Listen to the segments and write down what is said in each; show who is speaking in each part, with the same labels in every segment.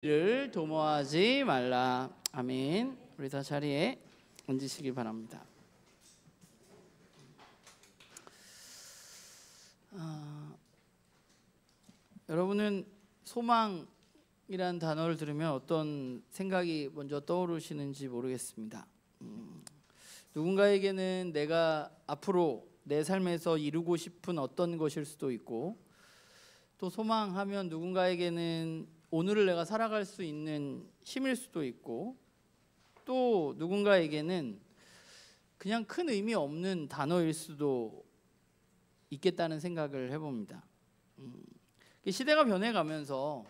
Speaker 1: 를 도모하지 말라. 아멘. 우리 다 자리에 앉으시기 바랍니다. 여러분은 소망이란 단어를 들으면 어떤 생각이 먼저 떠오르시는지 모르겠습니다. 누군가에게는 내가 앞으로 내 삶에서 이루고 싶은 어떤 것일 수도 있고, 또 소망하면 누군가에게는 오늘을 내가 살아갈 수 있는 힘일 수도 있고, 또 누군가에게는 그냥 큰 의미 없는 단어일 수도 있겠다는 생각을 해봅니다. 시대가 변해가면서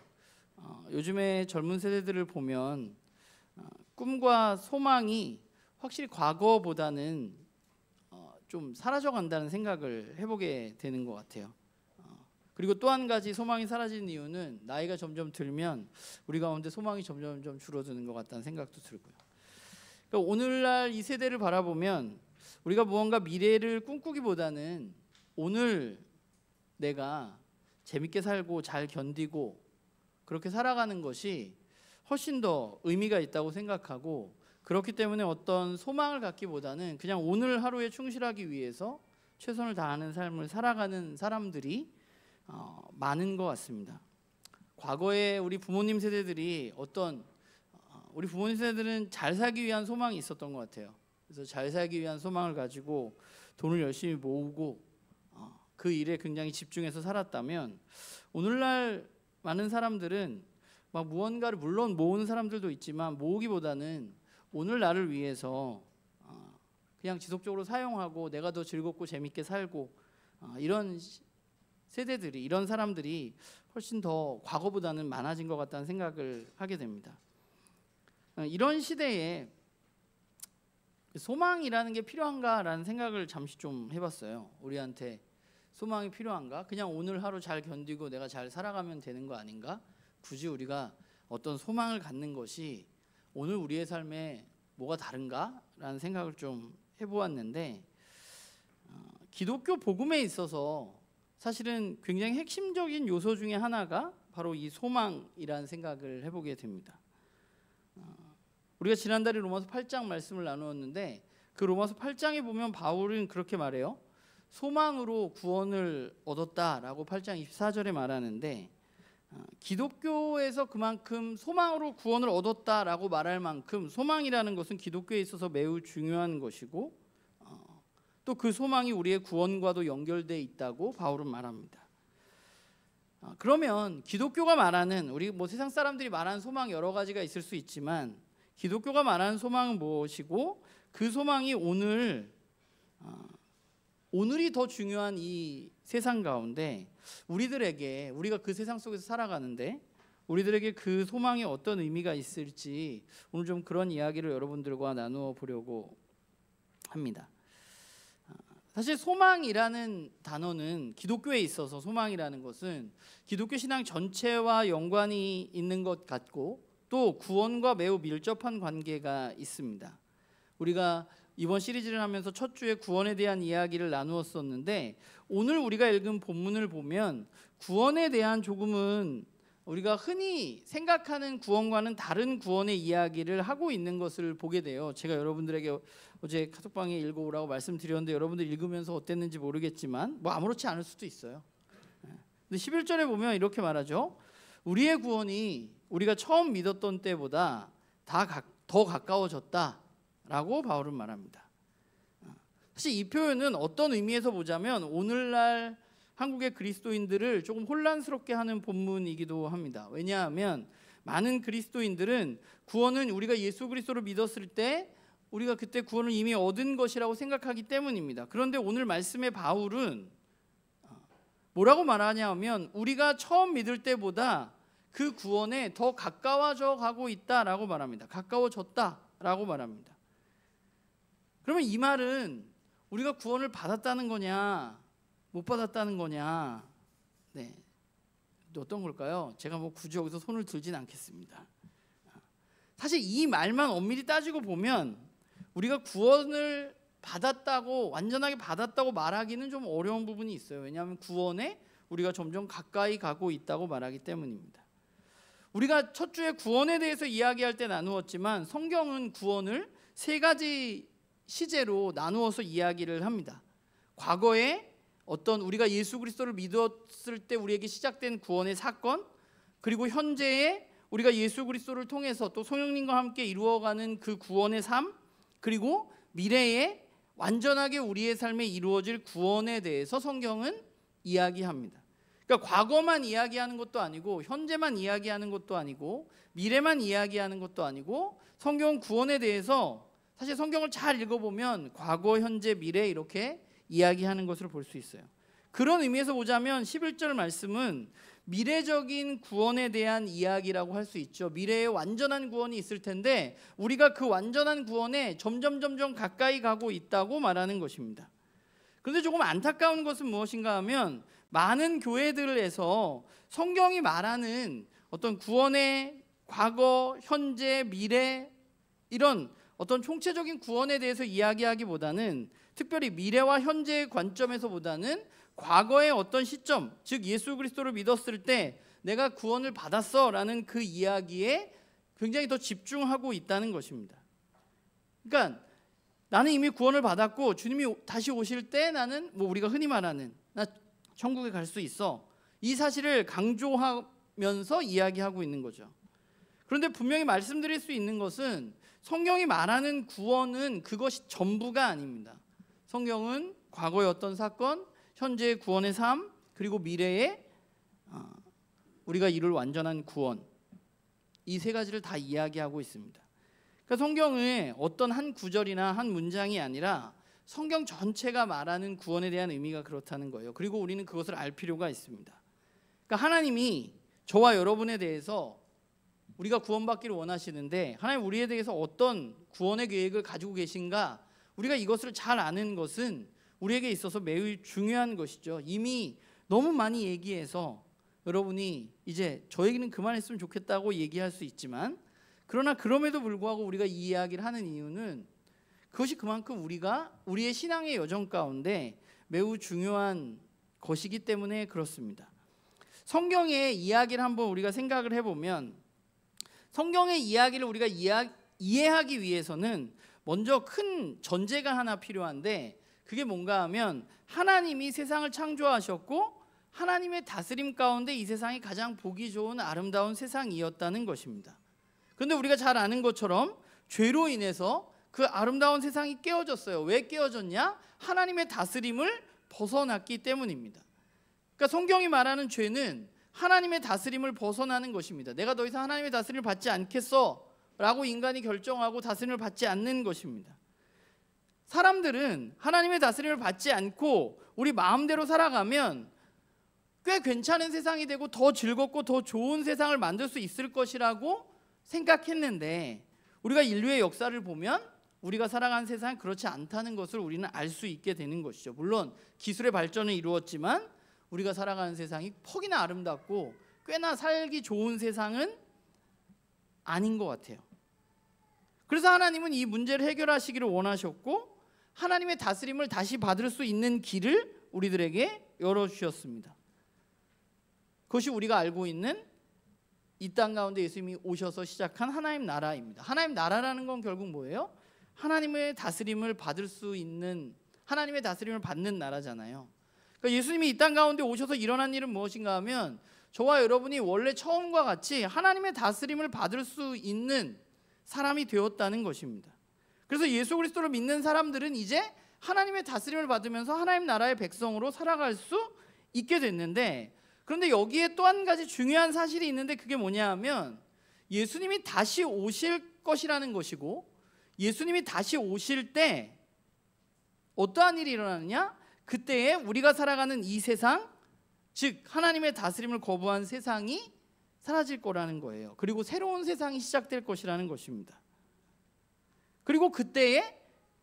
Speaker 1: 요즘에 젊은 세대들을 보면 꿈과 소망이 확실히 과거보다는 좀 사라져간다는 생각을 해보게 되는 것 같아요. 그리고 또 한 가지 소망이 사라지는 이유는 나이가 점점 들면 우리 가운데 소망이 점점 줄어드는 것 같다는 생각도 들고요. 그러니까 오늘날 이 세대를 바라보면 우리가 무언가 미래를 꿈꾸기보다는 오늘 내가 재밌게 살고 잘 견디고 그렇게 살아가는 것이 훨씬 더 의미가 있다고 생각하고, 그렇기 때문에 어떤 소망을 갖기보다는 그냥 오늘 하루에 충실하기 위해서 최선을 다하는 삶을 살아가는 사람들이 많은 것 같습니다. 과거에 우리 부모님 세대들이 우리 부모님 세대들은 잘 살기 위한 소망이 있었던 것 같아요. 그래서 잘 살기 위한 소망을 가지고 돈을 열심히 모으고 그 일에 굉장히 집중해서 살았다면, 오늘날 많은 사람들은 막 무언가를, 물론 모으는 사람들도 있지만 모으기보다는 오늘 나를 위해서 그냥 지속적으로 사용하고 내가 더 즐겁고 재밌게 살고, 이런 세대들이, 이런 사람들이 훨씬 더 과거보다는 많아진 것 같다는 생각을 하게 됩니다. 이런 시대에 소망이라는 게 필요한가라는 생각을 잠시 좀 해봤어요. 우리한테 소망이 필요한가? 그냥 오늘 하루 잘 견디고 내가 잘 살아가면 되는 거 아닌가? 굳이 우리가 어떤 소망을 갖는 것이 오늘 우리의 삶에 뭐가 다른가? 라는 생각을 좀 해보았는데, 기독교 복음에 있어서 사실은 굉장히 핵심적인 요소 중에 하나가 바로 이 소망이라는 생각을 해보게 됩니다. 우리가 지난달에 로마서 8장 말씀을 나누었는데, 그 로마서 8장에 보면 바울은 그렇게 말해요. 소망으로 구원을 얻었다라고 8장 24절에 말하는데, 기독교에서 그만큼 소망으로 구원을 얻었다라고 말할 만큼 소망이라는 것은 기독교에 있어서 매우 중요한 것이고, 또 그 소망이 우리의 구원과도 연결되어 있다고 바울은 말합니다. 그러면 기독교가 말하는, 우리 세상 사람들이 말하는 소망 여러 가지가 있을 수 있지만, 기독교가 말하는 소망은 무엇이고, 그 소망이 오늘이 더 중요한 이 세상 가운데 우리가 그 세상 속에서 살아가는데 우리들에게 그 소망이 어떤 의미가 있을지 오늘 좀 그런 이야기를 여러분들과 나누어 보려고 합니다. 사실 소망이라는 단어는, 기독교에 있어서 소망이라는 것은 기독교 신앙 전체와 연관이 있는 것 같고, 또 구원과 매우 밀접한 관계가 있습니다. 우리가 이번 시리즈를 하면서 첫 주에 구원에 대한 이야기를 나누었었는데, 오늘 우리가 읽은 본문을 보면 구원에 대한 조금은 우리가 흔히 생각하는 구원과는 다른 구원의 이야기를 하고 있는 것을 보게 돼요. 제가 여러분들에게 어제 카톡방에 읽어오라고 말씀드렸는데 여러분들 읽으면서 어땠는지 모르겠지만 아무렇지 않을 수도 있어요. 근데 11절에 보면 이렇게 말하죠. 우리의 구원이 우리가 처음 믿었던 때보다 더 가까워졌다라고 바울은 말합니다. 사실 이 표현은 어떤 의미에서 보자면 오늘날 한국의 그리스도인들을 조금 혼란스럽게 하는 본문이기도 합니다. 왜냐하면 많은 그리스도인들은 구원은 우리가 예수 그리스도를 믿었을 때 우리가 그때 구원을 이미 얻은 것이라고 생각하기 때문입니다. 그런데 오늘 말씀의 바울은 뭐라고 말하냐면 우리가 처음 믿을 때보다 그 구원에 더 가까워져 가고 있다라고 말합니다. 가까워졌다라고 말합니다. 그러면 이 말은 우리가 구원을 받았다는 거냐, 못 받았다는 거냐? 네, 어떤 걸까요? 제가 굳이 여기서 손을 들진 않겠습니다. 사실 이 말만 엄밀히 따지고 보면 우리가 구원을 받았다고, 완전하게 받았다고 말하기는 좀 어려운 부분이 있어요. 왜냐하면 구원에 우리가 점점 가까이 가고 있다고 말하기 때문입니다. 우리가 첫 주에 구원에 대해서 이야기할 때 나누었지만 성경은 구원을 세 가지 시제로 나누어서 이야기를 합니다. 과거에 어떤 우리가 예수 그리스도를 믿었을 때 우리에게 시작된 구원의 사건, 그리고 현재에 우리가 예수 그리스도를 통해서 또 성령님과 함께 이루어가는 그 구원의 삶, 그리고 미래에 완전하게 우리의 삶에 이루어질 구원에 대해서 성경은 이야기합니다. 그러니까 과거만 이야기하는 것도 아니고 현재만 이야기하는 것도 아니고 미래만 이야기하는 것도 아니고 성경은 구원에 대해서 사실 성경을 잘 읽어보면 과거, 현재, 미래 이렇게 이야기하는 것으로 볼 수 있어요. 그런 의미에서 보자면 11절 말씀은 미래적인 구원에 대한 이야기라고 할 수 있죠. 미래에 완전한 구원이 있을 텐데 우리가 그 완전한 구원에 점점 가까이 가고 있다고 말하는 것입니다. 그런데 조금 안타까운 것은 무엇인가 하면 많은 교회들에서 성경이 말하는 어떤 구원의 과거, 현재, 미래 이런 어떤 총체적인 구원에 대해서 이야기하기보다는 특별히 미래와 현재의 관점에서보다는 과거의 어떤 시점, 즉 예수 그리스도를 믿었을 때 내가 구원을 받았어 라는 그 이야기에 굉장히 더 집중하고 있다는 것입니다. 그러니까 나는 이미 구원을 받았고 주님이 다시 오실 때 나는 우리가 흔히 말하는 나 천국에 갈 수 있어, 이 사실을 강조하면서 이야기하고 있는 거죠. 그런데 분명히 말씀드릴 수 있는 것은 성경이 말하는 구원은 그것이 전부가 아닙니다. 성경은 과거의 어떤 사건, 현재의 구원의 삶, 그리고 미래에 우리가 이룰 완전한 구원, 이 세 가지를 다 이야기하고 있습니다. 그러니까 성경의 어떤 한 구절이나 한 문장이 아니라 성경 전체가 말하는 구원에 대한 의미가 그렇다는 거예요. 그리고 우리는 그것을 알 필요가 있습니다. 그러니까 하나님이 저와 여러분에 대해서 우리가 구원받기를 원하시는데 하나님 우리에 대해서 어떤 구원의 계획을 가지고 계신가, 우리가 이것을 잘 아는 것은 우리에게 있어서 매우 중요한 것이죠. 이미 너무 많이 얘기해서 여러분이 이제 저 얘기는 그만했으면 좋겠다고 얘기할 수 있지만, 그러나 그럼에도 불구하고 우리가 이 이야기를 하는 이유는 그것이 그만큼 우리가 우리의 신앙의 여정 가운데 매우 중요한 것이기 때문에 그렇습니다. 성경의 이야기를 한번 우리가 생각을 해보면 성경의 이야기를 우리가 이해하기 위해서는 먼저 큰 전제가 하나 필요한데 그게 뭔가 하면 하나님이 세상을 창조하셨고 하나님의 다스림 가운데 이 세상이 가장 보기 좋은 아름다운 세상이었다는 것입니다. 그런데 우리가 잘 아는 것처럼 죄로 인해서 그 아름다운 세상이 깨어졌어요. 왜 깨어졌냐? 하나님의 다스림을 벗어났기 때문입니다. 그러니까 성경이 말하는 죄는 하나님의 다스림을 벗어나는 것입니다. 내가 더 이상 하나님의 다스림을 받지 않겠어 라고 인간이 결정하고 다스림을 받지 않는 것입니다. 사람들은 하나님의 다스림을 받지 않고 우리 마음대로 살아가면 꽤 괜찮은 세상이 되고 더 즐겁고 더 좋은 세상을 만들 수 있을 것이라고 생각했는데 우리가 인류의 역사를 보면 우리가 살아가는 세상이 그렇지 않다는 것을 우리는 알 수 있게 되는 것이죠. 물론 기술의 발전은 이루었지만 우리가 살아가는 세상이 퍽이나 아름답고 꽤나 살기 좋은 세상은 아닌 것 같아요. 그래서 하나님은 이 문제를 해결하시기를 원하셨고 하나님의 다스림을 다시 받을 수 있는 길을 우리들에게 열어주셨습니다. 그것이 우리가 알고 있는 이 땅 가운데 예수님이 오셔서 시작한 하나님 나라입니다. 하나님 나라라는 건 결국 뭐예요? 하나님의 다스림을 받을 수 있는, 하나님의 다스림을 받는 나라잖아요. 그러니까 예수님이 이 땅 가운데 오셔서 일어난 일은 무엇인가 하면 저와 여러분이 원래 처음과 같이 하나님의 다스림을 받을 수 있는 사람이 되었다는 것입니다. 그래서 예수 그리스도를 믿는 사람들은 이제 하나님의 다스림을 받으면서 하나님 나라의 백성으로 살아갈 수 있게 됐는데, 그런데 여기에 또 한 가지 중요한 사실이 있는데 그게 뭐냐 하면 예수님이 다시 오실 것이라는 것이고, 예수님이 다시 오실 때 어떠한 일이 일어나느냐? 그때에 우리가 살아가는 이 세상, 즉 하나님의 다스림을 거부한 세상이 사라질 거라는 거예요. 그리고 새로운 세상이 시작될 것이라는 것입니다. 그리고 그때에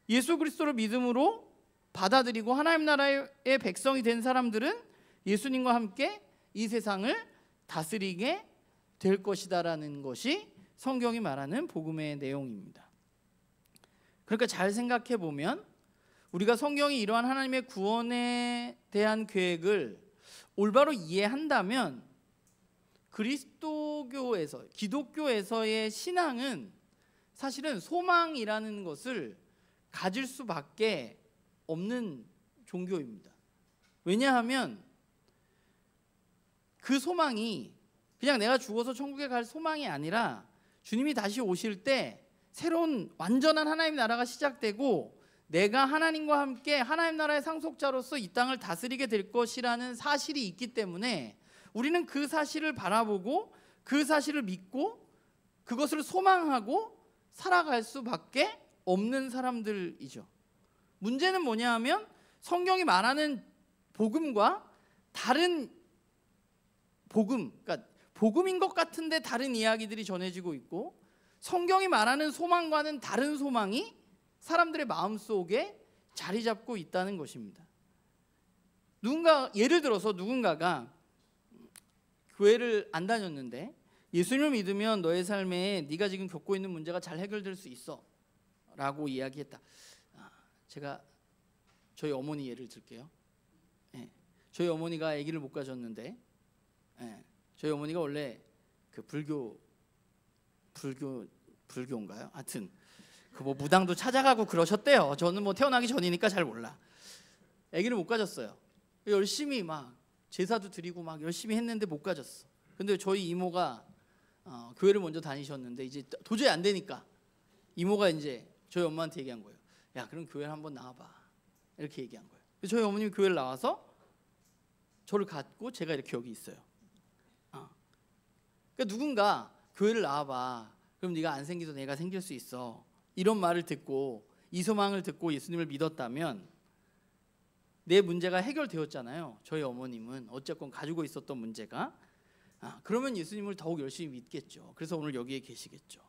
Speaker 1: 예수 그리스도를 믿음으로 받아들이고 하나님 나라의 백성이 된 사람들은 예수님과 함께 이 세상을 다스리게 될 것이다라는 것이 성경이 말하는 복음의 내용입니다. 그러니까 잘 생각해 보면 우리가 성경이 이러한 하나님의 구원에 대한 계획을 올바로 이해한다면 그리스도 기독교에서의 신앙은 사실은 소망이라는 것을 가질 수밖에 없는 종교입니다. 왜냐하면 그 소망이 그냥 내가 죽어서 천국에 갈 소망이 아니라 주님이 다시 오실 때 새로운 완전한 하나님 나라가 시작되고 내가 하나님과 함께 하나님 나라의 상속자로서 이 땅을 다스리게 될 것이라는 사실이 있기 때문에 우리는 그 사실을 바라보고 그 사실을 믿고 그것을 소망하고 살아갈 수밖에 없는 사람들이죠. 문제는 뭐냐 하면 성경이 말하는 복음과 다른 복음, 그러니까 복음인 것 같은데 다른 이야기들이 전해지고 있고 성경이 말하는 소망과는 다른 소망이 사람들의 마음속에 자리 잡고 있다는 것입니다. 예를 들어서 누군가가 교회를 안 다녔는데 예수님을 믿으면 너의 삶에 네가 지금 겪고 있는 문제가 잘 해결될 수 있어 라고 이야기했다. 제가 저희 어머니 예를 들게요. 저희 어머니가 아기를 못 가졌는데 저희 어머니가 원래 그 불교인가요? 하여튼 그 뭐 무당도 찾아가고 그러셨대요. 저는 뭐 태어나기 전이니까 잘 몰라. 아기를 못 가졌어요. 열심히 막 제사도 드리고 막 열심히 했는데 못 가졌어. 근데 저희 이모가 교회를 먼저 다니셨는데 이제 도저히 안 되니까 이모가 이제 저희 엄마한테 얘기한 거예요. 야, 그럼 교회를 한번 나와봐. 이렇게 얘기한 거예요. 저희 어머님이 교회를 나와서 저를 갖고 제가 이렇게 여기 있어요. 그러니까 누군가 교회를 나와봐. 그럼 네가 안 생기도 내가 생길 수 있어. 이런 말을 듣고 이 소망을 듣고 예수님을 믿었다면 내 문제가 해결되었잖아요. 저희 어머님은 어쨌건 가지고 있었던 문제가 그러면 예수님을 더욱 열심히 믿겠죠. 그래서 오늘 여기에 계시겠죠.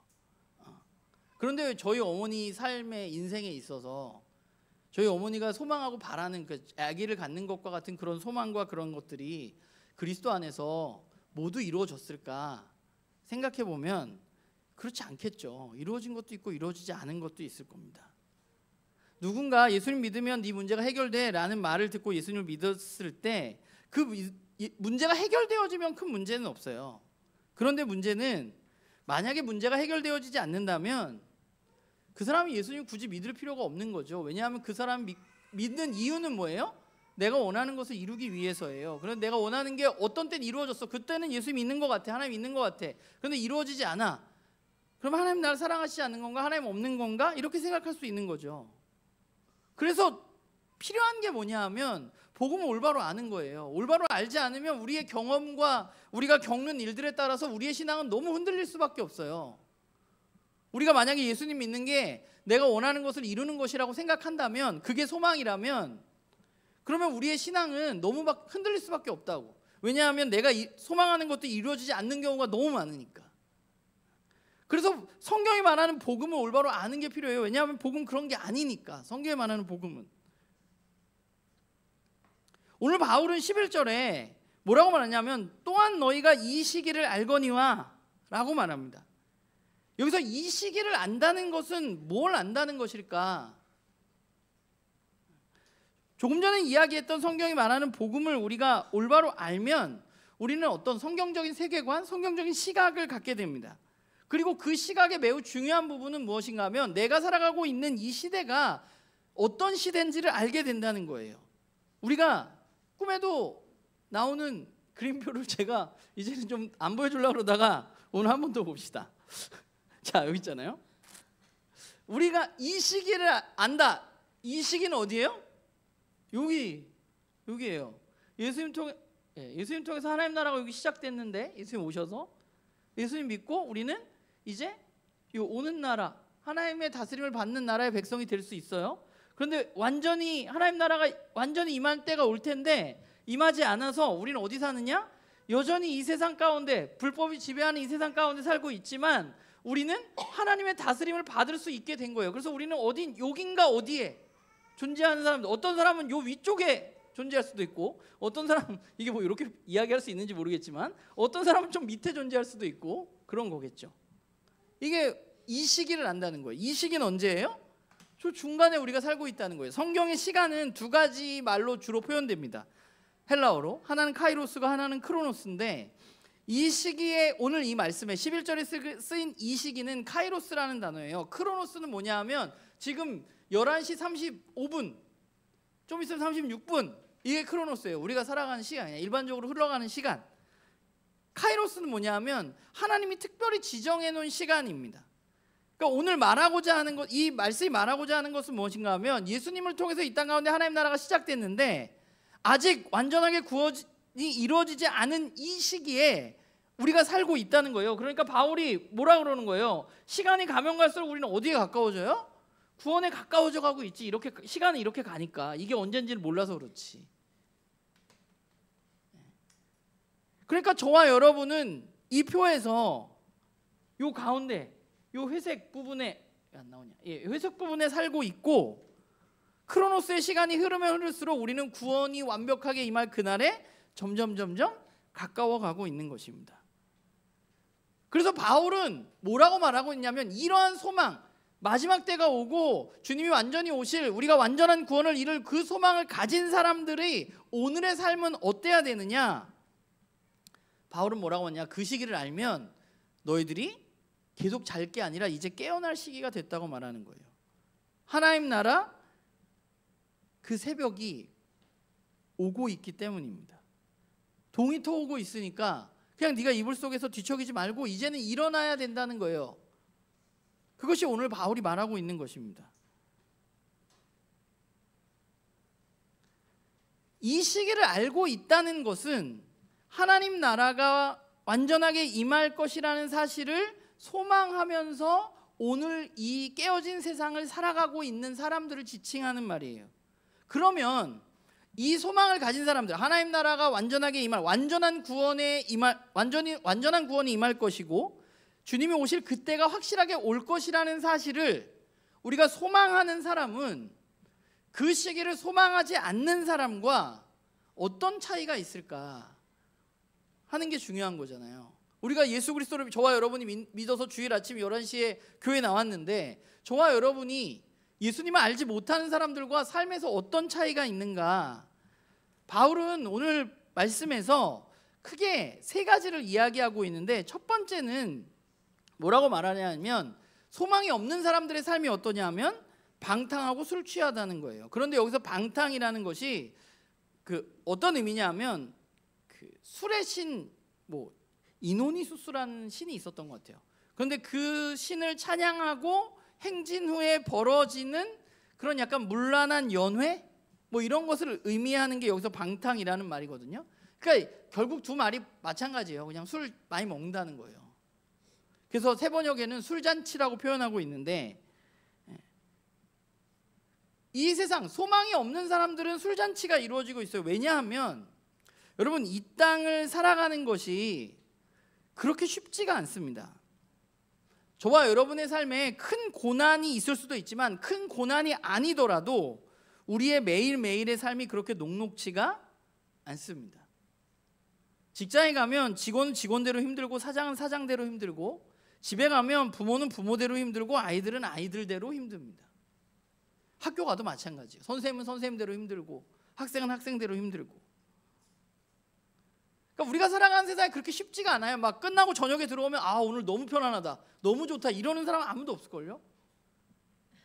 Speaker 1: 그런데 저희 어머니 삶의 인생에 있어서 저희 어머니가 소망하고 바라는 그 아기를 갖는 것과 같은 그런 소망과 그런 것들이 그리스도 안에서 모두 이루어졌을까 생각해 보면 그렇지 않겠죠. 이루어진 것도 있고 이루어지지 않은 것도 있을 겁니다. 누군가 예수님 믿으면 네 문제가 해결돼 라는 말을 듣고 예수님을 믿었을 때 그 문제가 해결되어지면 큰 문제는 없어요. 그런데 문제는 만약에 문제가 해결되어지지 않는다면 그 사람이 예수님 굳이 믿을 필요가 없는 거죠. 왜냐하면 그 사람 믿는 이유는 뭐예요? 내가 원하는 것을 이루기 위해서예요. 그런데 내가 원하는 게 어떤 때는 이루어졌어. 그때는 예수님 있는 것 같아. 하나님 있는 것 같아. 그런데 이루어지지 않아. 그럼 하나님 나를 사랑하시지 않는 건가? 하나님 없는 건가? 이렇게 생각할 수 있는 거죠. 그래서 필요한 게 뭐냐 하면 복음을 올바로 아는 거예요. 올바로 알지 않으면 우리의 경험과 우리가 겪는 일들에 따라서 우리의 신앙은 너무 흔들릴 수밖에 없어요. 우리가 만약에 예수님 믿는 게 내가 원하는 것을 이루는 것이라고 생각한다면 그게 소망이라면 그러면 우리의 신앙은 너무 막 흔들릴 수밖에 없다고. 왜냐하면 내가 소망하는 것도 이루어지지 않는 경우가 너무 많으니까. 그래서 성경이 말하는 복음을 올바로 아는 게 필요해요. 왜냐하면 복음 그런 게 아니니까. 성경이 말하는 복음은. 오늘 바울은 11절에 뭐라고 말하냐면 또한 너희가 이 시기를 알거니와 라고 말합니다. 여기서 이 시기를 안다는 것은 뭘 안다는 것일까? 조금 전에 이야기했던 성경이 말하는 복음을 우리가 올바로 알면 우리는 어떤 성경적인 세계관, 성경적인 시각을 갖게 됩니다. 그리고 그 시각의 매우 중요한 부분은 무엇인가 하면 내가 살아가고 있는 이 시대가 어떤 시대인지를 알게 된다는 거예요. 우리가 꿈에도 나오는 그림표를 제가 이제는 좀 안 보여주려고 그러다가 오늘 한 번 더 봅시다. 자, 여기 있잖아요. 우리가 이 시기를 안다. 이 시기는 어디예요? 여기예요. 예수님 통해서 하나님 나라가 여기 시작됐는데 예수님 오셔서 예수님 믿고 우리는 이제 이 오는 나라 하나님의 다스림을 받는 나라의 백성이 될 수 있어요. 그런데 완전히 하나님 나라가 완전히 임할 때가 올 텐데 임하지 않아서 우리는 어디 사느냐? 여전히 이 세상 가운데 불법이 지배하는 이 세상 가운데 살고 있지만 우리는 하나님의 다스림을 받을 수 있게 된 거예요. 그래서 우리는 여긴가 어디에 존재하는 사람들, 어떤 사람은 요 위쪽에 존재할 수도 있고 어떤 사람은 이게 뭐 이렇게 이야기할 수 있는지 모르겠지만 어떤 사람은 좀 밑에 존재할 수도 있고 그런 거겠죠. 이게 이 시기를 안다는 거예요. 이 시기는 언제예요? 저 중간에 우리가 살고 있다는 거예요. 성경의 시간은 두 가지 말로 주로 표현됩니다. 헬라어로 하나는 카이로스가 하나는 크로노스인데 이 시기에 오늘 이 말씀에 11절에 쓰인 이 시기는 카이로스라는 단어예요. 크로노스는 뭐냐 하면 지금 11시 35분, 좀 있으면 36분, 이게 크로노스예요. 우리가 살아가는 시간이에요. 일반적으로 흘러가는 시간. 카이로스는 뭐냐 하면 하나님이 특별히 지정해 놓은 시간입니다. 그러니까 오늘 말하고자 하는 것, 이 말씀이 말하고자 하는 것은 무엇인가 하면 예수님을 통해서 이 땅 가운데 하나님 나라가 시작됐는데 아직 완전하게 구원이 이루어지지 않은 이 시기에 우리가 살고 있다는 거예요. 그러니까 바울이 뭐라 그러는 거예요? 시간이 가면 갈수록 우리는 어디에 가까워져요? 구원에 가까워져 가고 있지. 이렇게 시간이 이렇게 가니까. 이게 언젠지를 몰라서 그렇지. 그러니까 저와 여러분은 이 표에서 요 가운데 요 회색 부분에 안 나오냐? 회색 부분에 살고 있고 크로노스의 시간이 흐르면 흐를수록 우리는 구원이 완벽하게 임할 그날에 점점 가까워 가고 있는 것입니다. 그래서 바울은 뭐라고 말하고 있냐면 이러한 소망, 마지막 때가 오고 주님이 완전히 오실 우리가 완전한 구원을 이룰 그 소망을 가진 사람들의 오늘의 삶은 어때야 되느냐? 바울은 뭐라고 하냐? 그 시기를 알면 너희들이 계속 잘 게 아니라 이제 깨어날 시기가 됐다고 말하는 거예요. 하나님 나라 그 새벽이 오고 있기 때문입니다. 동이 터오고 있으니까 그냥 네가 이불 속에서 뒤척이지 말고 이제는 일어나야 된다는 거예요. 그것이 오늘 바울이 말하고 있는 것입니다. 이 시기를 알고 있다는 것은 하나님 나라가 완전하게 임할 것이라는 사실을 소망하면서 오늘 이 깨어진 세상을 살아가고 있는 사람들을 지칭하는 말이에요. 그러면 이 소망을 가진 사람들, 하나님 나라가 완전하게 임할 완전한 구원이 임할 것이고 주님이 오실 그때가 확실하게 올 것이라는 사실을 우리가 소망하는 사람은 그 시기를 소망하지 않는 사람과 어떤 차이가 있을까 하는 게 중요한 거잖아요. 우리가 예수 그리스도를 저와 여러분이 믿어서 주일 아침 11시에 교회 나왔는데 저와 여러분이 예수님을 알지 못하는 사람들과 삶에서 어떤 차이가 있는가? 바울은 오늘 말씀에서 크게 세 가지를 이야기하고 있는데 첫 번째는 뭐라고 말하냐면 소망이 없는 사람들의 삶이 어떠냐 하면 방탕하고 술 취하다는 거예요. 그런데 여기서 방탕이라는 것이 어떤 의미냐 하면 술의 신 이노니수스라는 신이 있었던 것 같아요. 그런데 그 신을 찬양하고 행진 후에 벌어지는 그런 약간 문란한 연회 이런 것을 의미하는 게 여기서 방탕이라는 말이거든요. 그러니까 결국 두 말이 마찬가지예요. 그냥 술 많이 먹는다는 거예요. 그래서 세 번역에는 술잔치라고 표현하고 있는데 이 세상 소망이 없는 사람들은 술잔치가 이루어지고 있어요. 왜냐하면 여러분 이 땅을 살아가는 것이 그렇게 쉽지가 않습니다. 저와 여러분의 삶에 큰 고난이 있을 수도 있지만 큰 고난이 아니더라도 우리의 매일매일의 삶이 그렇게 녹록지가 않습니다. 직장에 가면 직원은 직원대로 힘들고 사장은 사장대로 힘들고 집에 가면 부모는 부모대로 힘들고 아이들은 아이들대로 힘듭니다. 학교 가도 마찬가지예요. 선생님은 선생님대로 힘들고 학생은 학생대로 힘들고. 그러니까 우리가 살아가는 세상이 그렇게 쉽지가 않아요. 막 끝나고 저녁에 들어오면 오늘 너무 편안하다, 너무 좋다 이러는 사람은 아무도 없을걸요.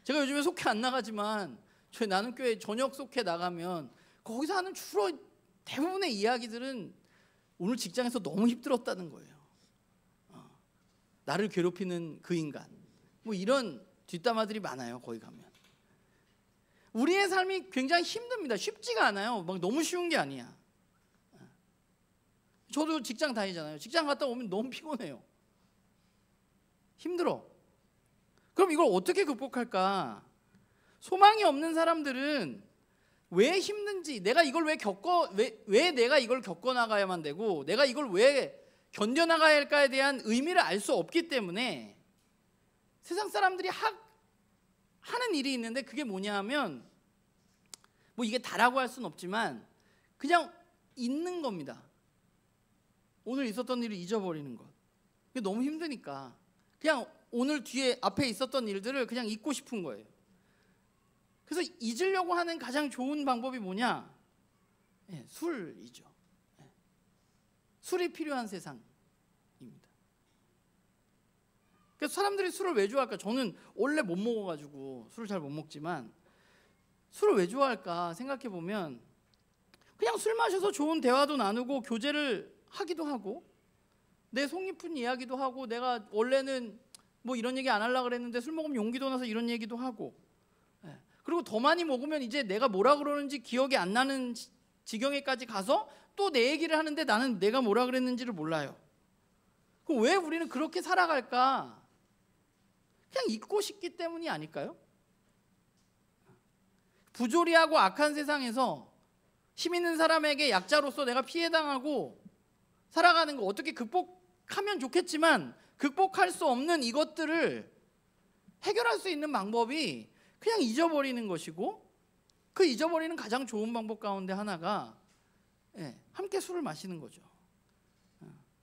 Speaker 1: 제가 요즘에 속회 안 나가지만 저희 나눔교회 저녁 속회 나가면 거기서 하는 주로 대부분의 이야기들은 오늘 직장에서 너무 힘들었다는 거예요. 나를 괴롭히는 그 인간 이런 뒷담화들이 많아요. 거기 가면 우리의 삶이 굉장히 힘듭니다. 쉽지가 않아요. 너무 쉬운 게 아니야. 저도 직장 다니잖아요. 직장 갔다 오면 너무 피곤해요. 힘들어. 그럼 이걸 어떻게 극복할까? 소망이 없는 사람들은 왜 힘든지, 내가 이걸 왜 내가 이걸 겪어나가야만 되고 내가 이걸 왜 견뎌나가야 할까에 대한 의미를 알 수 없기 때문에 세상 사람들이 하는 일이 있는데 그게 뭐냐 하면 이게 다라고 할 수는 없지만 그냥 있는 겁니다. 오늘 있었던 일을 잊어버리는 것. 그게 너무 힘드니까 그냥 오늘 뒤에 앞에 있었던 일들을 그냥 잊고 싶은 거예요. 그래서 잊으려고 하는 가장 좋은 방법이 뭐냐? 술이죠. 술이 필요한 세상. 그래서 사람들이 술을 왜 좋아할까? 저는 원래 못 먹어가지고 술을 잘 못 먹지만 술을 왜 좋아할까 생각해 보면 그냥 술 마셔서 좋은 대화도 나누고 교제를 하기도 하고 내 속 깊은 이야기도 하고 내가 원래는 뭐 이런 얘기 안 하려고 그랬는데 술 먹으면 용기도 나서 이런 얘기도 하고 그리고 더 많이 먹으면 이제 내가 뭐라 그러는지 기억이 안 나는 지경에까지 가서 또 내 얘기를 하는데 나는 내가 뭐라 그랬는지를 몰라요. 그럼 왜 우리는 그렇게 살아갈까? 그냥 잊고 싶기 때문이 아닐까요? 부조리하고 악한 세상에서 힘 있는 사람에게 약자로서 내가 피해당하고 살아가는 거 어떻게 극복하면 좋겠지만 극복할 수 없는 이것들을 해결할 수 있는 방법이 그냥 잊어버리는 것이고 그 잊어버리는 가장 좋은 방법 가운데 하나가 함께 술을 마시는 거죠.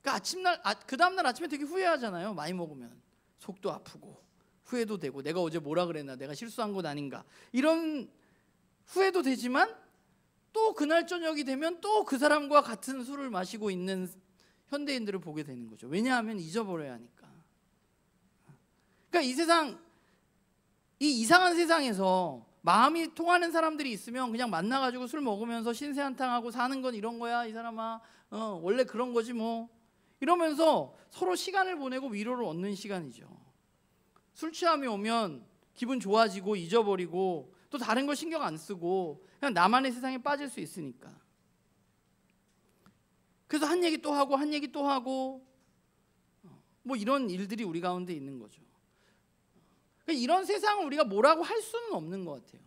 Speaker 1: 그러니까 그 다음날 아침에 되게 후회하잖아요. 많이 먹으면 속도 아프고 후회도 되고 내가 어제 뭐라 그랬나, 내가 실수한 것 아닌가 이런 후회도 되지만 또 그날 저녁이 되면 또 그 사람과 같은 술을 마시고 있는 현대인들을 보게 되는 거죠. 왜냐하면 잊어버려야 하니까. 그러니까 이 세상, 이 이상한 세상에서 마음이 통하는 사람들이 있으면 그냥 만나가지고 술 먹으면서 신세한탄하고 사는 건 이런 거야 이 사람아, 원래 그런 거지 뭐 이러면서 서로 시간을 보내고 위로를 얻는 시간이죠. 술 취함이 오면 기분 좋아지고 잊어버리고 또 다른 거 신경 안 쓰고 그냥 나만의 세상에 빠질 수 있으니까. 그래서 한 얘기 또 하고 한 얘기 또 하고 뭐 이런 일들이 우리 가운데 있는 거죠. 이런 세상을 우리가 뭐라고 할 수는 없는 것 같아요.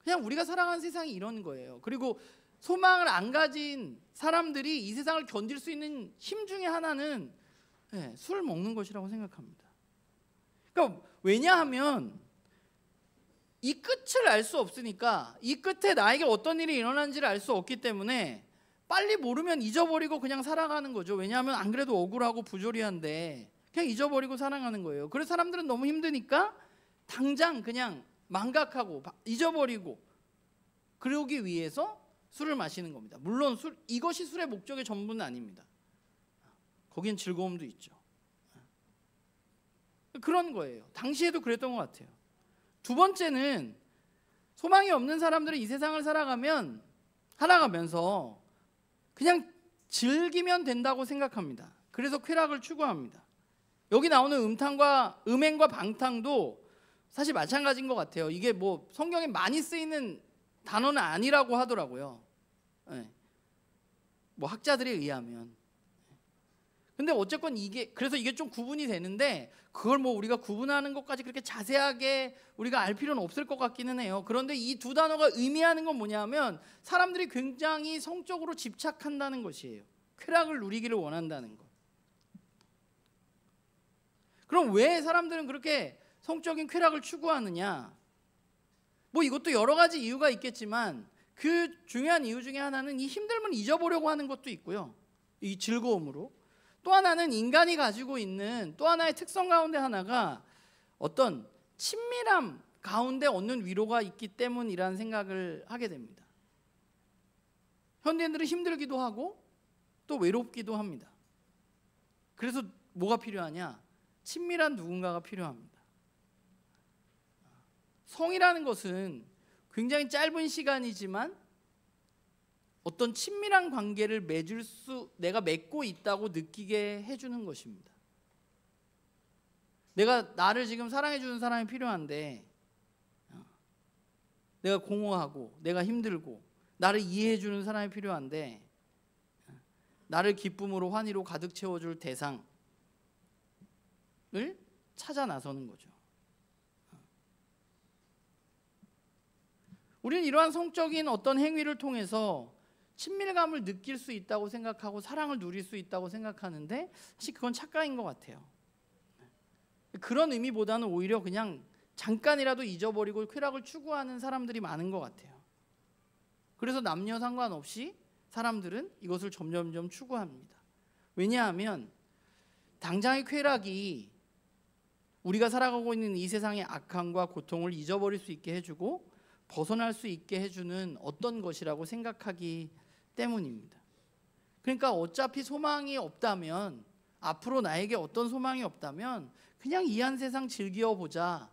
Speaker 1: 그냥 우리가 살아가는 세상이 이런 거예요. 그리고 소망을 안 가진 사람들이 이 세상을 견딜 수 있는 힘 중에 하나는 술을 먹는 것이라고 생각합니다. 그러니까 왜냐하면 이 끝을 알 수 없으니까, 이 끝에 나에게 어떤 일이 일어난지를 알 수 없기 때문에 빨리 모르면 잊어버리고 그냥 살아가는 거죠. 왜냐하면 안 그래도 억울하고 부조리한데 그냥 잊어버리고 살아가는 거예요. 그래서 사람들은 너무 힘드니까 당장 그냥 망각하고 잊어버리고 그러기 위해서 술을 마시는 겁니다. 물론 이것이 술의 목적의 전부는 아닙니다. 거기엔 즐거움도 있죠. 그런 거예요. 당시에도 그랬던 것 같아요. 두 번째는 소망이 없는 사람들은 이 세상을 살아가면서 그냥 즐기면 된다고 생각합니다. 그래서 쾌락을 추구합니다. 여기 나오는 음행과 방탕도 사실 마찬가지인 것 같아요. 이게 뭐 성경에 많이 쓰이는 단어는 아니라고 하더라고요. 뭐 학자들에 의하면. 근데 어쨌건 그래서 이게 좀 구분이 되는데 그걸 뭐 우리가 구분하는 것까지 그렇게 자세하게 우리가 알 필요는 없을 것 같기는 해요. 그런데 이 두 단어가 의미하는 건 뭐냐면 사람들이 굉장히 성적으로 집착한다는 것이에요. 쾌락을 누리기를 원한다는 것. 그럼 왜 사람들은 그렇게 성적인 쾌락을 추구하느냐? 뭐 이것도 여러 가지 이유가 있겠지만 그 중요한 이유 중에 하나는 이 힘듦을 잊어보려고 하는 것도 있고요. 이 즐거움으로. 또 하나는 인간이 가지고 있는 또 하나의 특성 가운데 하나가 어떤 친밀함 가운데 얻는 위로가 있기 때문이라는 생각을 하게 됩니다. 현대인들은 힘들기도 하고 또 외롭기도 합니다. 그래서 뭐가 필요하냐? 친밀한 누군가가 필요합니다. 성이라는 것은 굉장히 짧은 시간이지만 어떤 친밀한 관계를 내가 맺고 있다고 느끼게 해주는 것입니다. 나를 지금 사랑해주는 사람이 필요한데 내가 공허하고 내가 힘들고 나를 이해해주는 사람이 필요한데 나를 기쁨으로 환희로 가득 채워줄 대상을 찾아 나서는 거죠. 우리는 이러한 성적인 어떤 행위를 통해서 친밀감을 느낄 수 있다고 생각하고 사랑을 누릴 수 있다고 생각하는데 사실 그건 착각인 것 같아요. 그런 의미보다는 오히려 그냥 잠깐이라도 잊어버리고 쾌락을 추구하는 사람들이 많은 것 같아요. 그래서 남녀 상관없이 사람들은 이것을 점점점 추구합니다. 왜냐하면 당장의 쾌락이 우리가 살아가고 있는 이 세상의 악함과 고통을 잊어버릴 수 있게 해주고 벗어날 수 있게 해주는 어떤 것이라고 생각하기 때문입니다. 그러니까 어차피 소망이 없다면, 앞으로 나에게 어떤 소망이 없다면 그냥 이 한 세상 즐겨보자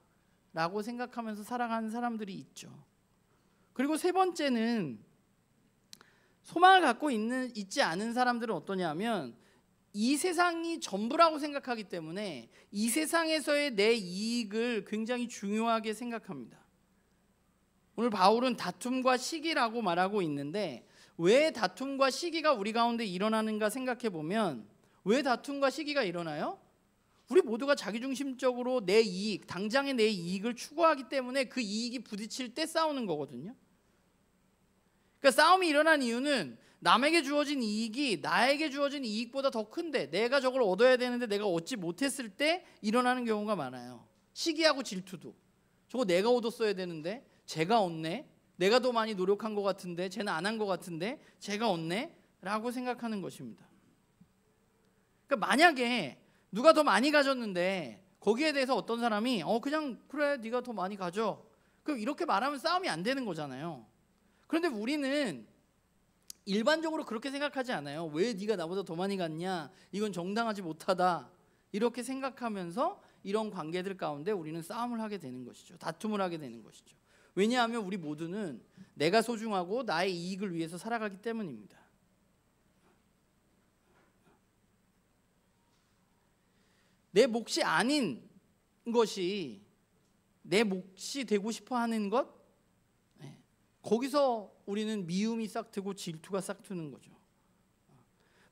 Speaker 1: 라고 생각하면서 살아가는 사람들이 있죠. 그리고 세 번째는 소망을 갖고 있지 않은 사람들은 어떠냐면 이 세상이 전부라고 생각하기 때문에 이 세상에서의 내 이익을 굉장히 중요하게 생각합니다. 오늘 바울은 다툼과 시기라고 말하고 있는데 왜 다툼과 시기가 우리 가운데 일어나는가 생각해 보면 왜 다툼과 시기가 일어나요? 우리 모두가 자기중심적으로 내 이익, 당장의 내 이익을 추구하기 때문에 그 이익이 부딪힐 때 싸우는 거거든요. 그러니까 싸움이 일어난 이유는 남에게 주어진 이익이 나에게 주어진 이익보다 더 큰데 내가 저걸 얻어야 되는데 내가 얻지 못했을 때 일어나는 경우가 많아요. 시기하고 질투도. 저거 내가 얻었어야 되는데 제가 얻네. 내가 더 많이 노력한 것 같은데 쟤는 안 한 것 같은데 제가 얻네 라고 생각하는 것입니다. 그러니까 만약에 누가 더 많이 가졌는데 거기에 대해서 어떤 사람이 그냥 그래 네가 더 많이 가져. 그럼 이렇게 말하면 싸움이 안 되는 거잖아요. 그런데 우리는 일반적으로 그렇게 생각하지 않아요. 왜 네가 나보다 더 많이 갔냐? 이건 정당하지 못하다. 이렇게 생각하면서 이런 관계들 가운데 우리는 싸움을 하게 되는 것이죠. 다툼을 하게 되는 것이죠. 왜냐하면 우리 모두는 내가 소중하고 나의 이익을 위해서 살아가기 때문입니다. 내 몫이 아닌 것이 내 몫이 되고 싶어 하는 것, 거기서 우리는 미움이 싹 트고 질투가 싹 트는 거죠.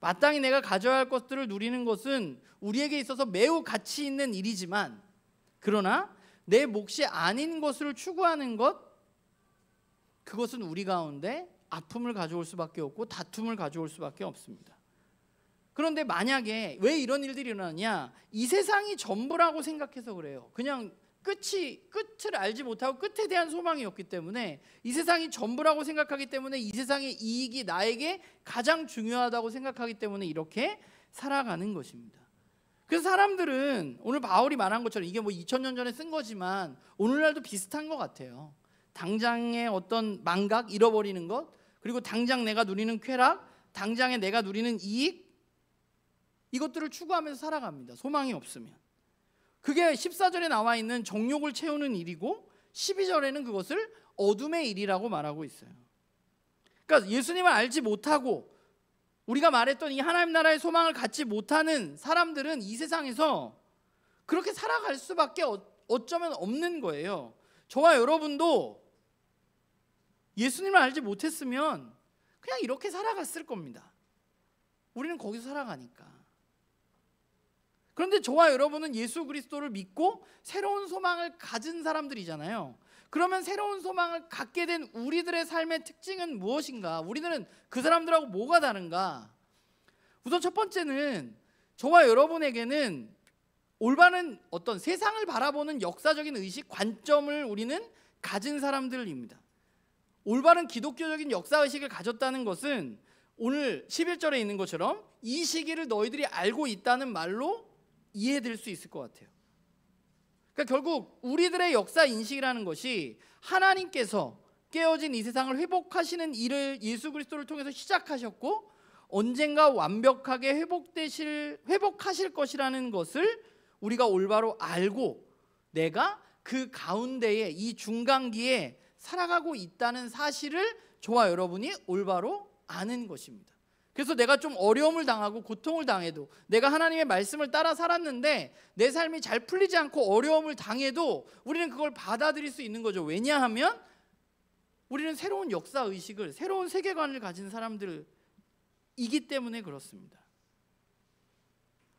Speaker 1: 마땅히 내가 가져야 할 것들을 누리는 것은 우리에게 있어서 매우 가치 있는 일이지만 그러나 내 몫이 아닌 것을 추구하는 것, 그것은 우리 가운데 아픔을 가져올 수밖에 없고 다툼을 가져올 수밖에 없습니다. 그런데 만약에 왜 이런 일들이 일어나냐? 이 세상이 전부라고 생각해서 그래요. 그냥 끝을 알지 못하고 끝에 대한 소망이 없기 때문에 이 세상이 전부라고 생각하기 때문에 이 세상의 이익이 나에게 가장 중요하다고 생각하기 때문에 이렇게 살아가는 것입니다. 그래서 사람들은 오늘 바울이 말한 것처럼 이게 뭐 2000년 전에 쓴 거지만 오늘날도 비슷한 것 같아요. 당장의 어떤 망각, 잃어버리는 것, 그리고 당장 내가 누리는 쾌락, 당장에 내가 누리는 이익, 이것들을 추구하면서 살아갑니다. 소망이 없으면. 그게 14절에 나와 있는 정욕을 채우는 일이고 12절에는 그것을 어둠의 일이라고 말하고 있어요. 그러니까 예수님을 알지 못하고 우리가 말했던 이 하나님 나라의 소망을 갖지 못하는 사람들은 이 세상에서 그렇게 살아갈 수밖에 어쩌면 없는 거예요. 저와 여러분도 예수님을 알지 못했으면 그냥 이렇게 살아갔을 겁니다. 우리는 거기서 살아가니까. 그런데 저와 여러분은 예수 그리스도를 믿고 새로운 소망을 가진 사람들이잖아요. 그러면 새로운 소망을 갖게 된 우리들의 삶의 특징은 무엇인가? 우리들은 그 사람들하고 뭐가 다른가? 우선 첫 번째는 저와 여러분에게는 올바른 어떤 세상을 바라보는 역사적인 의식, 관점을 우리는 가진 사람들입니다. 올바른 기독교적인 역사의식을 가졌다는 것은 오늘 11절에 있는 것처럼 이 시기를 너희들이 알고 있다는 말로 이해될 수 있을 것 같아요. 그러니까 결국 우리들의 역사 인식이라는 것이 하나님께서 깨어진 이 세상을 회복하시는 일을 예수 그리스도를 통해서 시작하셨고 언젠가 완벽하게 회복하실 것이라는 것을 우리가 올바로 알고 내가 그 가운데에 이 중간기에 살아가고 있다는 사실을 저와 여러분이 올바로 아는 것입니다. 그래서 내가 좀 어려움을 당하고 고통을 당해도 내가 하나님의 말씀을 따라 살았는데 내 삶이 잘 풀리지 않고 어려움을 당해도 우리는 그걸 받아들일 수 있는 거죠. 왜냐하면 우리는 새로운 역사의식을, 새로운 세계관을 가진 사람들이기 때문에 그렇습니다.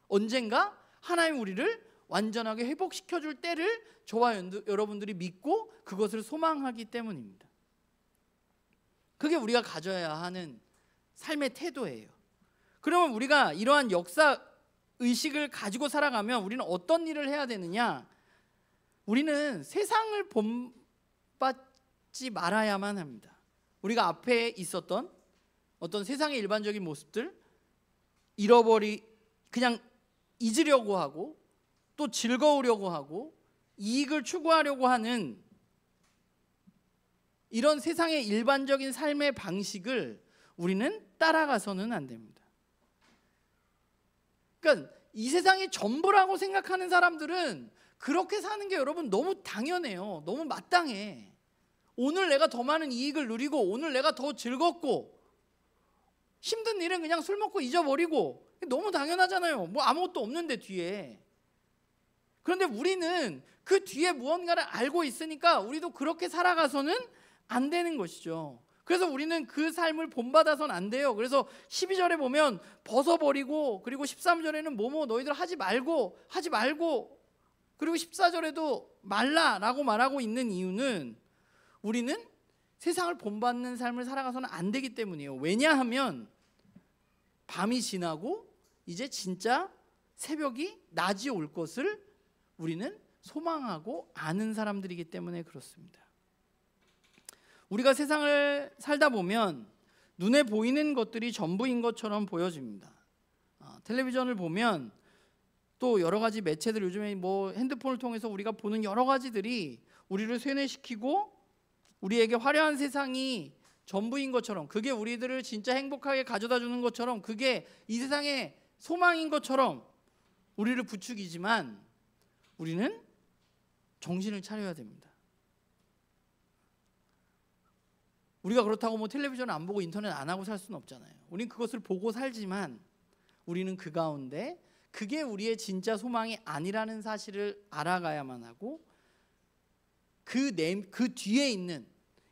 Speaker 1: 언젠가 하나님 우리를 완전하게 회복시켜줄 때를 저와 여러분들이 믿고 그것을 소망하기 때문입니다. 그게 우리가 가져야 하는 삶의 태도예요. 그러면 우리가 이러한 역사 의식을 가지고 살아가면 우리는 어떤 일을 해야 되느냐? 우리는 세상을 본받지 말아야만 합니다. 우리가 앞에 있었던 어떤 세상의 일반적인 모습들 그냥 잊으려고 하고 또 즐거우려고 하고 이익을 추구하려고 하는 이런 세상의 일반적인 삶의 방식을 우리는 따라가서는 안 됩니다. 그러니까 이 세상이 전부라고 생각하는 사람들은 그렇게 사는 게 여러분 너무 당연해요. 너무 마땅해. 오늘 내가 더 많은 이익을 누리고 오늘 내가 더 즐겁고 힘든 일은 그냥 술 먹고 잊어버리고 너무 당연하잖아요. 뭐 아무것도 없는데 뒤에. 그런데 우리는 그 뒤에 무언가를 알고 있으니까 우리도 그렇게 살아가서는 안 되는 것이죠. 그래서 우리는 그 삶을 본받아서는 안 돼요. 그래서 12절에 보면 벗어버리고, 그리고 13절에는 뭐뭐 너희들 하지 말고 그리고 14절에도 말라라고 말하고 있는 이유는 우리는 세상을 본받는 삶을 살아가서는 안 되기 때문이에요. 왜냐하면 밤이 지나고 이제 진짜 새벽이 낮이 올 것을 우리는 소망하고 아는 사람들이기 때문에 그렇습니다. 우리가 세상을 살다 보면 눈에 보이는 것들이 전부인 것처럼 보여집니다. 텔레비전을 보면 또 여러 가지 매체들, 요즘에 뭐 핸드폰을 통해서 우리가 보는 여러 가지들이 우리를 세뇌시키고 우리에게 화려한 세상이 전부인 것처럼, 그게 우리들을 진짜 행복하게 가져다 주는 것처럼, 그게 이 세상의 소망인 것처럼 우리를 부추기지만 우리는 정신을 차려야 됩니다. 우리가 그렇다고 뭐 텔레비전 안 보고 인터넷 안 하고 살 수는 없잖아요. 우리는 그것을 보고 살지만 우리는 그 가운데 그게 우리의 진짜 소망이 아니라는 사실을 알아가야만 하고 그 뒤에 있는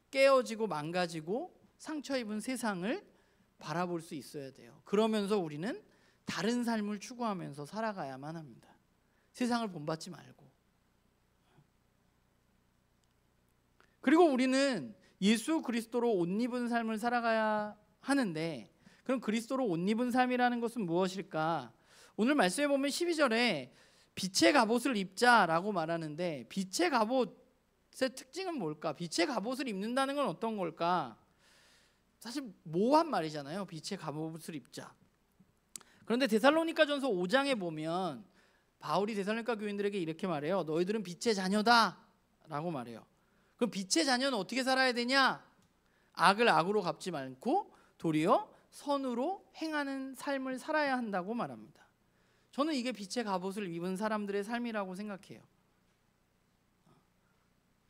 Speaker 1: 깨어지고 망가지고 상처 입은 세상을 바라볼 수 있어야 돼요. 그러면서 우리는 다른 삶을 추구하면서 살아가야만 합니다. 세상을 본받지 말고. 그리고 우리는 예수 그리스도로 옷 입은 삶을 살아가야 하는데, 그럼 그리스도로 옷 입은 삶이라는 것은 무엇일까? 오늘 말씀에 보면 12절에 빛의 갑옷을 입자라고 말하는데, 빛의 갑옷의 특징은 뭘까? 빛의 갑옷을 입는다는 건 어떤 걸까? 사실 모호한 말이잖아요. 빛의 갑옷을 입자. 그런데 데살로니가전서 5장에 보면 바울이 데살로니가 교인들에게 이렇게 말해요. 너희들은 빛의 자녀다 라고 말해요. 그럼 빛의 자녀는 어떻게 살아야 되냐? 악을 악으로 갚지 않고 도리어 선으로 행하는 삶을 살아야 한다고 말합니다. 저는 이게 빛의 갑옷을 입은 사람들의 삶이라고 생각해요.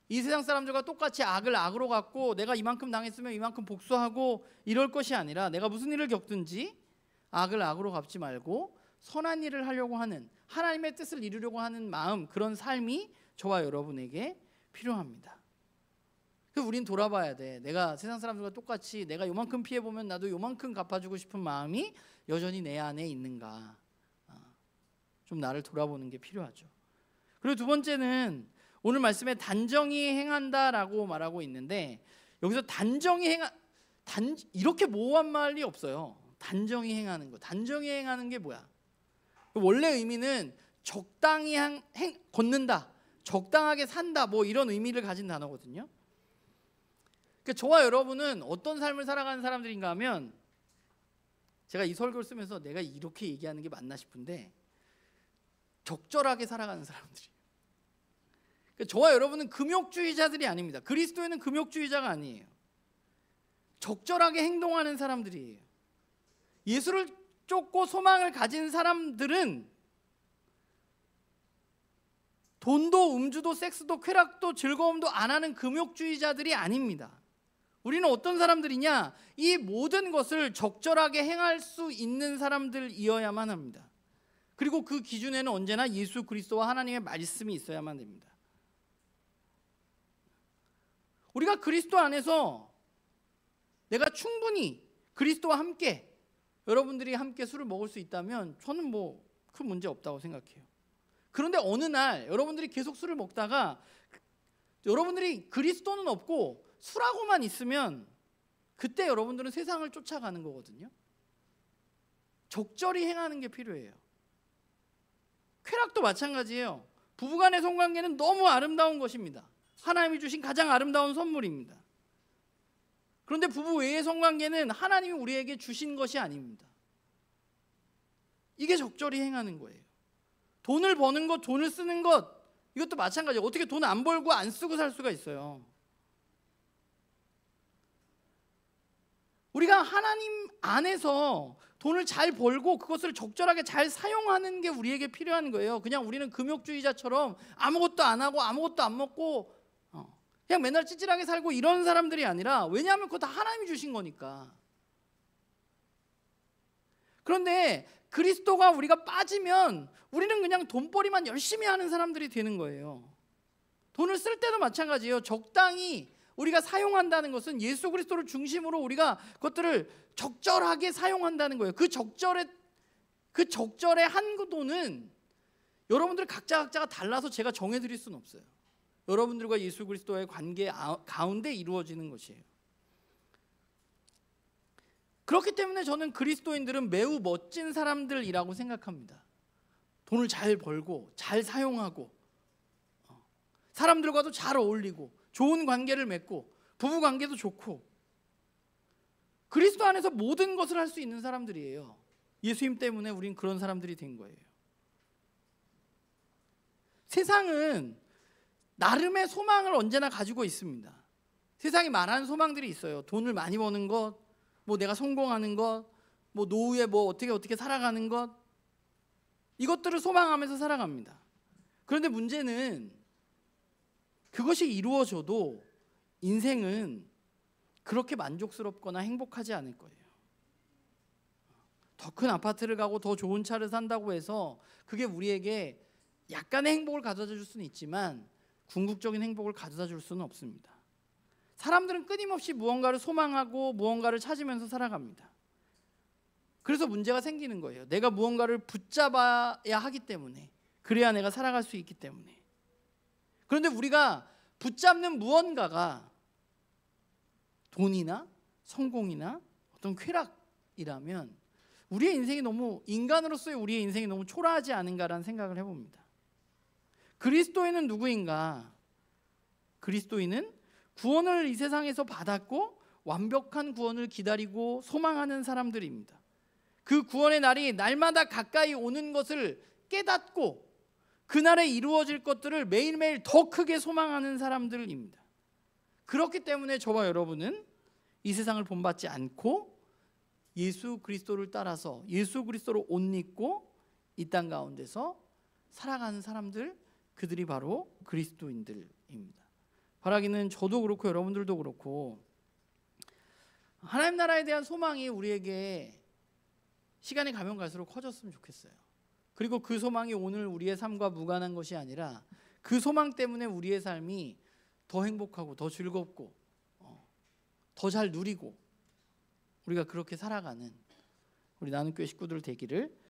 Speaker 1: 이 세상 사람들과 똑같이 악을 악으로 갚고 내가 이만큼 당했으면 이만큼 복수하고 이럴 것이 아니라, 내가 무슨 일을 겪든지 악을 악으로 갚지 말고 선한 일을 하려고 하는, 하나님의 뜻을 이루려고 하는 마음, 그런 삶이 저와 여러분에게 필요합니다. 그래서 우린 돌아봐야 돼. 내가 세상 사람들과 똑같이 내가 요만큼 피해보면 나도 요만큼 갚아주고 싶은 마음이 여전히 내 안에 있는가, 좀 나를 돌아보는 게 필요하죠. 그리고 두 번째는 오늘 말씀에 단정히 행한다라고 말하고 있는데, 여기서 이렇게 모호한 말이 없어요. 단정히 행하는 거. 단정히 행하는 게 뭐야? 원래 의미는 적당히 걷는다, 적당하게 산다, 뭐 이런 의미를 가진 단어거든요. 그러니까 저와 여러분은 어떤 삶을 살아가는 사람들인가 하면, 제가 이 설교를 쓰면서 내가 이렇게 얘기하는 게 맞나 싶은데 적절하게 살아가는 사람들이에요. 그러니까 저와 여러분은 금욕주의자들이 아닙니다. 그리스도에는 금욕주의자가 아니에요. 적절하게 행동하는 사람들이에요. 예수를 쫓고 소망을 가진 사람들은 돈도 음주도 섹스도 쾌락도 즐거움도 안 하는 금욕주의자들이 아닙니다. 우리는 어떤 사람들이냐? 이 모든 것을 적절하게 행할 수 있는 사람들이어야만 합니다. 그리고 그 기준에는 언제나 예수 그리스도와 하나님의 말씀이 있어야만 됩니다. 우리가 그리스도 안에서 내가 충분히 그리스도와 함께, 여러분들이 함께 술을 먹을 수 있다면 저는 뭐 큰 문제 없다고 생각해요. 그런데 어느 날 여러분들이 계속 술을 먹다가 여러분들이 그리스도는 없고 술하고만 있으면 그때 여러분들은 세상을 쫓아가는 거거든요. 적절히 행하는 게 필요해요. 쾌락도 마찬가지예요. 부부간의 성관계는 너무 아름다운 것입니다. 하나님이 주신 가장 아름다운 선물입니다. 그런데 부부 외의 성관계는 하나님이 우리에게 주신 것이 아닙니다. 이게 적절히 행하는 거예요. 돈을 버는 것, 돈을 쓰는 것, 이것도 마찬가지예요. 어떻게 돈 안 벌고 안 쓰고 살 수가 있어요? 우리가 하나님 안에서 돈을 잘 벌고 그것을 적절하게 잘 사용하는 게 우리에게 필요한 거예요. 그냥 우리는 금욕주의자처럼 아무것도 안 하고 아무것도 안 먹고 그냥 맨날 찌질하게 살고 이런 사람들이 아니라, 왜냐하면 그거 다 하나님이 주신 거니까. 그런데 그리스도가 우리가 빠지면 우리는 그냥 돈벌이만 열심히 하는 사람들이 되는 거예요. 돈을 쓸 때도 마찬가지예요. 적당히 우리가 사용한다는 것은 예수 그리스도를 중심으로 우리가 그것들을 적절하게 사용한다는 거예요. 그 적절의 한 돈은 여러분들 각자가 달라서 제가 정해드릴 수는 없어요. 여러분들과 예수 그리스도의 관계 가운데 이루어지는 것이에요. 그렇기 때문에 저는 그리스도인들은 매우 멋진 사람들이라고 생각합니다. 돈을 잘 벌고 잘 사용하고 사람들과도 잘 어울리고 좋은 관계를 맺고 부부 관계도 좋고 그리스도 안에서 모든 것을 할 수 있는 사람들이에요. 예수님 때문에 우린 그런 사람들이 된 거예요. 세상은 나름의 소망을 언제나 가지고 있습니다. 세상에 많은 소망들이 있어요. 돈을 많이 버는 것, 뭐 내가 성공하는 것, 뭐 노후에 뭐 어떻게 살아가는 것, 이것들을 소망하면서 살아갑니다. 그런데 문제는 그것이 이루어져도 인생은 그렇게 만족스럽거나 행복하지 않을 거예요. 더 큰 아파트를 가고 더 좋은 차를 산다고 해서 그게 우리에게 약간의 행복을 가져다 줄 수는 있지만 궁극적인 행복을 가져다 줄 수는 없습니다. 사람들은 끊임없이 무언가를 소망하고 무언가를 찾으면서 살아갑니다. 그래서 문제가 생기는 거예요. 내가 무언가를 붙잡아야 하기 때문에, 그래야 내가 살아갈 수 있기 때문에. 그런데 우리가 붙잡는 무언가가 돈이나 성공이나 어떤 쾌락이라면 우리의 인생이 너무, 인간으로서의 우리의 인생이 너무 초라하지 않은가라는 생각을 해봅니다. 그리스도인은 누구인가? 그리스도인은 구원을 이 세상에서 받았고 완벽한 구원을 기다리고 소망하는 사람들입니다. 그 구원의 날이 날마다 가까이 오는 것을 깨닫고 그날에 이루어질 것들을 매일매일 더 크게 소망하는 사람들입니다. 그렇기 때문에 저와 여러분은 이 세상을 본받지 않고 예수 그리스도를 따라서 예수 그리스도로 옷 입고 이 땅 가운데서 살아가는 사람들, 그들이 바로 그리스도인들입니다. 바라기는 저도 그렇고 여러분들도 그렇고 하나님 나라에 대한 소망이 우리에게 시간이 가면 갈수록 커졌으면 좋겠어요. 그리고 그 소망이 오늘 우리의 삶과 무관한 것이 아니라 그 소망 때문에 우리의 삶이 더 행복하고 더 즐겁고 더 잘 누리고 우리가 그렇게 살아가는 우리 나눔교회 식구들 되기를